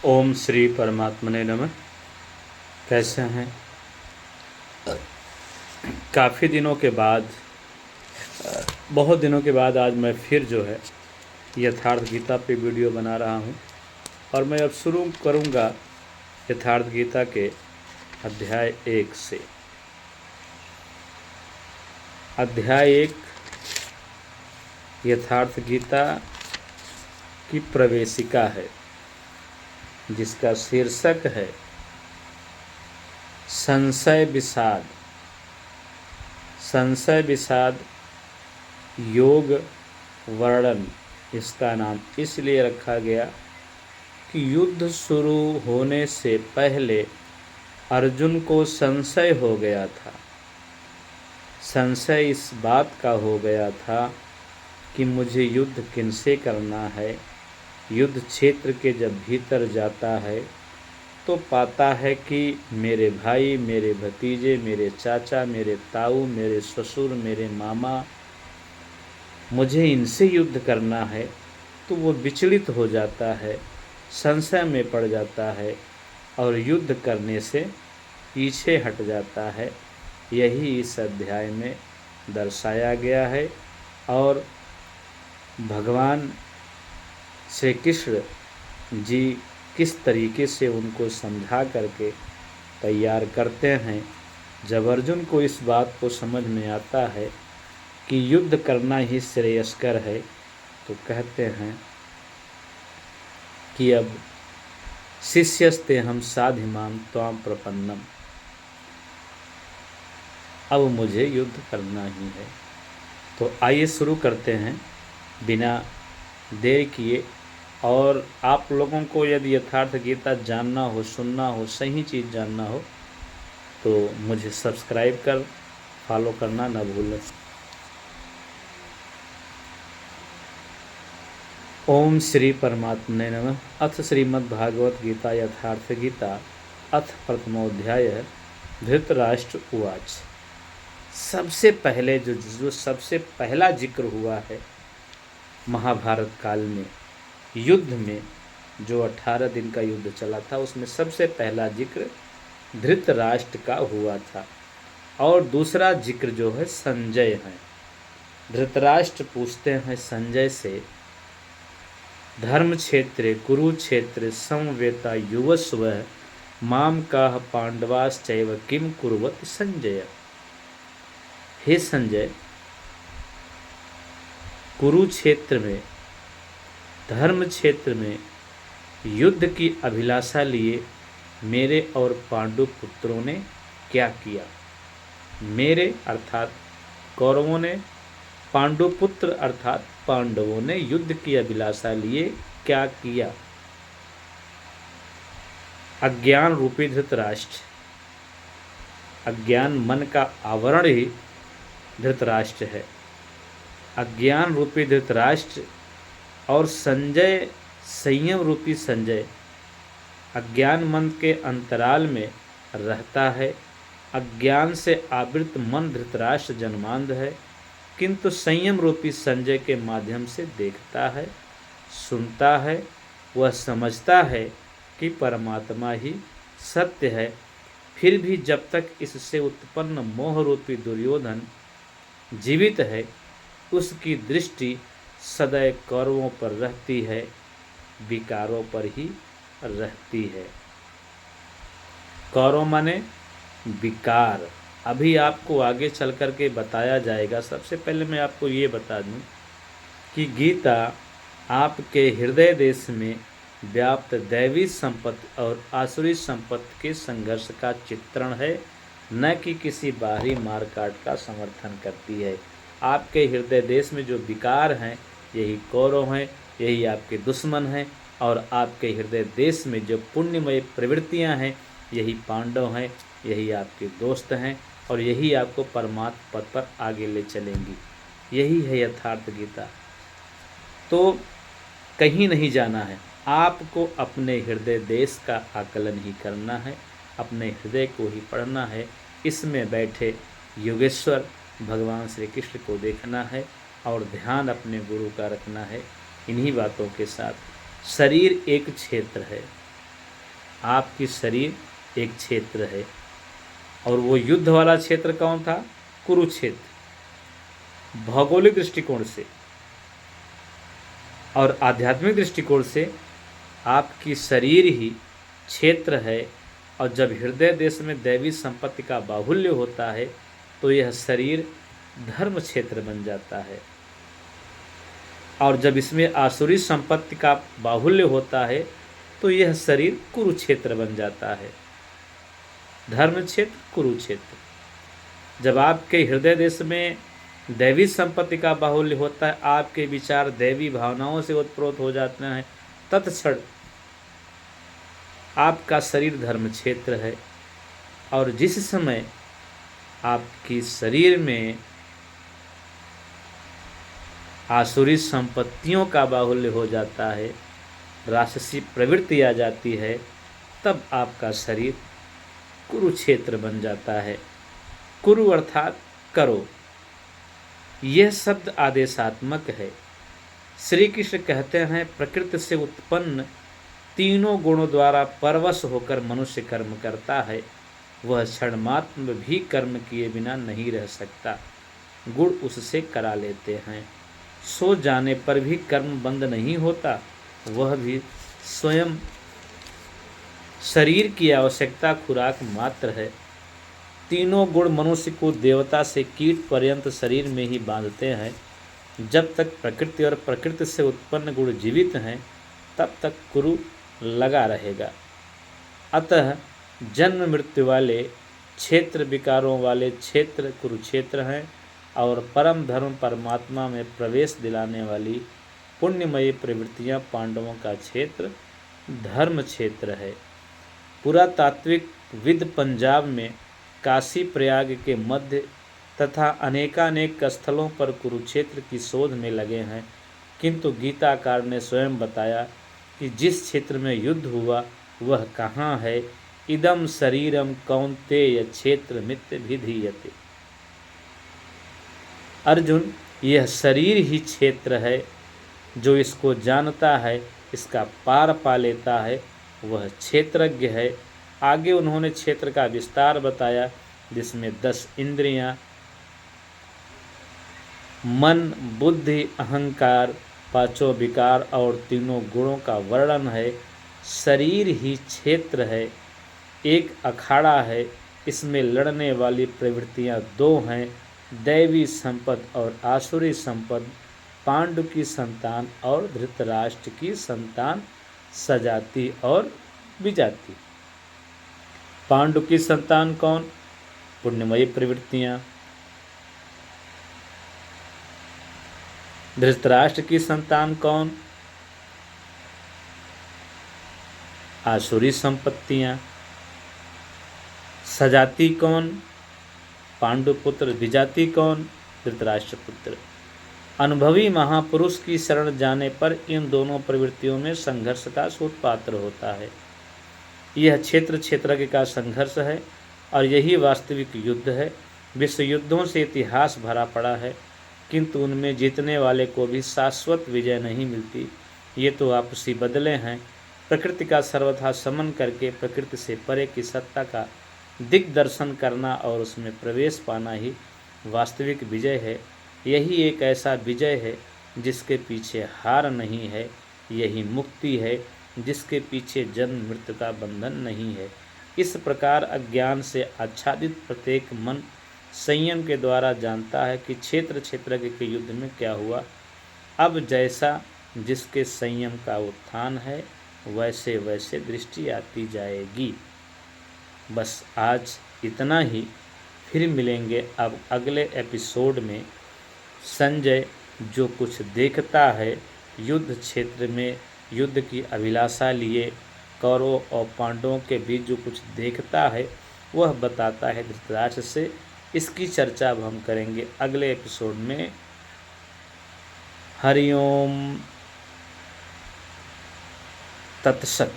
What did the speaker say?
ओम श्री परमात्मने नमः। कैसे हैं? काफ़ी दिनों के बाद, बहुत दिनों के बाद आज मैं फिर जो है यथार्थ गीता पे वीडियो बना रहा हूँ। और मैं अब शुरू करूँगा यथार्थ गीता के अध्याय 1 से। अध्याय 1 यथार्थ गीता की प्रवेशिका है, जिसका शीर्षक है संशय विषाद। संशय विषाद योग वर्णन इसका नाम इसलिए रखा गया कि युद्ध शुरू होने से पहले अर्जुन को संशय हो गया था। संशय इस बात का हो गया था कि मुझे युद्ध किनसे करना है। युद्ध क्षेत्र के जब भीतर जाता है तो पाता है कि मेरे भाई, मेरे भतीजे, मेरे चाचा, मेरे ताऊ, मेरे ससुर, मेरे मामा, मुझे इनसे युद्ध करना है। तो वो विचलित हो जाता है, संशय में पड़ जाता है और युद्ध करने से पीछे हट जाता है। यही इस अध्याय में दर्शाया गया है। और भगवान श्री कृष्ण जी किस तरीके से उनको समझा करके तैयार करते हैं। जब अर्जुन को इस बात को समझ में आता है कि युद्ध करना ही श्रेयस्कर है, तो कहते हैं कि अब शिष्यस्ते हम साधिमाम त्वाम प्रपन्नम, अब मुझे युद्ध करना ही है। तो आइए शुरू करते हैं बिना देर किए। और आप लोगों को यदि यथार्थ गीता जानना हो, सुनना हो, सही चीज़ जानना हो, तो मुझे सब्सक्राइब कर फॉलो करना न भूलें। ओम श्री परमात्मने नमः। अथ श्रीमद्भागवत गीता यथार्थ गीता अथ प्रथमोध्याय धृतराष्ट्र उवाच। सबसे पहले जो सबसे पहला जिक्र हुआ है महाभारत काल में, युद्ध में, जो 18 दिन का युद्ध चला था, उसमें सबसे पहला जिक्र धृतराष्ट्र का हुआ था। और दूसरा जिक्र जो है संजय है। धृतराष्ट्र पूछते हैं संजय से, धर्म क्षेत्रे कुरुक्षेत्र समवेता युवस्व माम काह पांडवाश्चैव किम कुर्वत संजय। हे संजय, कुरुक्षेत्र में, धर्म क्षेत्र में युद्ध की अभिलाषा लिए मेरे और पांडु पुत्रों ने क्या किया। मेरे अर्थात कौरवों ने, पांडुपुत्र अर्थात पांडवों ने युद्ध की अभिलाषा लिए क्या किया। अज्ञान रूपी धृतराष्ट्र, अज्ञान मन का आवरण ही धृतराष्ट्र है। अज्ञान रूपी धृतराष्ट्र और संजय, संयम रूपी संजय, अज्ञान मन के अंतराल में रहता है। अज्ञान से आवृत मन धृतराष्ट्र जन्मांध है, किंतु संयम रूपी संजय के माध्यम से देखता है, सुनता है, वह समझता है कि परमात्मा ही सत्य है। फिर भी जब तक इससे उत्पन्न मोह रूपी दुर्योधन जीवित है, उसकी दृष्टि सदैव कौरवों पर रहती है, विकारों पर ही रहती है। कौरव माने विकार। अभी आपको आगे चल कर के बताया जाएगा। सबसे पहले मैं आपको ये बता दूं कि गीता आपके हृदय देश में व्याप्त दैवी संपत्ति और आसुरी संपत्ति के संघर्ष का चित्रण है, न कि किसी बाहरी मारकाट का समर्थन करती है। आपके हृदय देश में जो विकार हैं, यही कौरव हैं, यही आपके दुश्मन हैं। और आपके हृदय देश में जो पुण्यमय प्रवृत्तियां हैं, यही पांडव हैं, यही आपके दोस्त हैं, और यही आपको परमात्म पद पर आगे ले चलेंगी। यही है यथार्थ गीता। तो कहीं नहीं जाना है, आपको अपने हृदय देश का आकलन ही करना है, अपने हृदय को ही पढ़ना है। इसमें बैठे योगेश्वर भगवान श्री कृष्ण को देखना है और ध्यान अपने गुरु का रखना है। इन्हीं बातों के साथ शरीर एक क्षेत्र है, आपकी शरीर एक क्षेत्र है। और वो युद्ध वाला क्षेत्र कौन था? कुरुक्षेत्र। भौगोलिक दृष्टिकोण से और आध्यात्मिक दृष्टिकोण से आपकी शरीर ही क्षेत्र है। और जब हृदय देश में दैवी संपत्ति का बाहुल्य होता है तो यह शरीर धर्म क्षेत्र बन जाता है। और जब इसमें आसुरी संपत्ति का बाहुल्य होता है तो यह शरीर कुरुक्षेत्र बन जाता है। धर्म क्षेत्र, कुरुक्षेत्र। जब आपके हृदय देश में दैवी संपत्ति का बाहुल्य होता है, आपके विचार दैवी भावनाओं से उत्प्रोत हो जाते हैं, तत्क्षण आपका शरीर धर्म क्षेत्र है। और जिस समय आपकी शरीर में आसुरी संपत्तियों का बाहुल्य हो जाता है, राक्षसी प्रवृत्ति आ जाती है, तब आपका शरीर कुरुक्षेत्र बन जाता है। कुरु अर्थात करो। यह शब्द आदेशात्मक है। श्री कृष्ण कहते हैं, प्रकृति से उत्पन्न तीनों गुणों द्वारा परवश होकर मनुष्य कर्म करता है, वह क्षणमात्र भी कर्म किए बिना नहीं रह सकता। गुण उससे करा लेते हैं। सो जाने पर भी कर्म बंद नहीं होता, वह भी स्वयं शरीर की आवश्यकता खुराक मात्र है। तीनों गुण मनुष्य को देवता से कीट पर्यंत शरीर में ही बांधते हैं। जब तक प्रकृति और प्रकृति से उत्पन्न गुण जीवित हैं, तब तक कुरु लगा रहेगा। अतः जन्म मृत्यु वाले क्षेत्र, विकारों वाले क्षेत्र कुरुक्षेत्र हैं। और परम धर्म परमात्मा में प्रवेश दिलाने वाली पुण्यमयी प्रवृत्तियां पांडवों का क्षेत्र धर्म क्षेत्र है। पुरातात्विक विद पंजाब में काशी प्रयाग के मध्य तथा अनेकानेक स्थलों पर कुरुक्षेत्र की शोध में लगे हैं, किंतु गीताकार ने स्वयं बताया कि जिस क्षेत्र में युद्ध हुआ वह कहाँ है। इदम शरीरम कौन्तेय क्षेत्र मित्य विधीयते। अर्जुन, यह शरीर ही क्षेत्र है। जो इसको जानता है, इसका पार पा लेता है, वह क्षेत्रज्ञ है। आगे उन्होंने क्षेत्र का विस्तार बताया, जिसमें 10 इंद्रियां, मन, बुद्धि, अहंकार, पांचों विकार और तीनों गुणों का वर्णन है। शरीर ही क्षेत्र है। एक अखाड़ा है, इसमें लड़ने वाली प्रवृत्तियां 2 हैं, दैवी संपद और आसुरी संपद, पांडु की संतान और धृतराष्ट्र की संतान, सजाती और विजाती। पांडु की संतान कौन? पुण्यमयी प्रवृत्तियां। धृतराष्ट्र की संतान कौन? आसुरी संपत्तियां। सजाती कौन? पांडुपुत्र। विजाति कौन? धृतराष्ट्र पुत्र। अनुभवी महापुरुष की शरण जाने पर इन दोनों प्रवृत्तियों में संघर्ष का सूत्रपात्र होता है। यह क्षेत्र क्षेत्रज्ञ का संघर्ष है और यही वास्तविक युद्ध है। विश्व युद्धों से इतिहास भरा पड़ा है, किंतु उनमें जीतने वाले को भी शाश्वत विजय नहीं मिलती। ये तो आपसी बदले हैं। प्रकृति का सर्वथा समन करके प्रकृति से परे की सत्ता का दिग्दर्शन करना और उसमें प्रवेश पाना ही वास्तविक विजय है। यही एक ऐसा विजय है जिसके पीछे हार नहीं है। यही मुक्ति है जिसके पीछे जन्म मृत्यु का बंधन नहीं है। इस प्रकार अज्ञान से आच्छादित प्रत्येक मन संयम के द्वारा जानता है कि क्षेत्र क्षेत्रज्ञ के युद्ध में क्या हुआ। अब जैसा जिसके संयम का उत्थान है, वैसे वैसे दृष्टि आती जाएगी। बस आज इतना ही। फिर मिलेंगे अब अगले एपिसोड में। संजय जो कुछ देखता है युद्ध क्षेत्र में, युद्ध की अभिलाषा लिए कौरवों और पांडवों के बीच जो कुछ देखता है, वह बताता है धृतराष्ट्र से। इसकी चर्चा अब हम करेंगे अगले एपिसोड में। हरिओम तत्सत।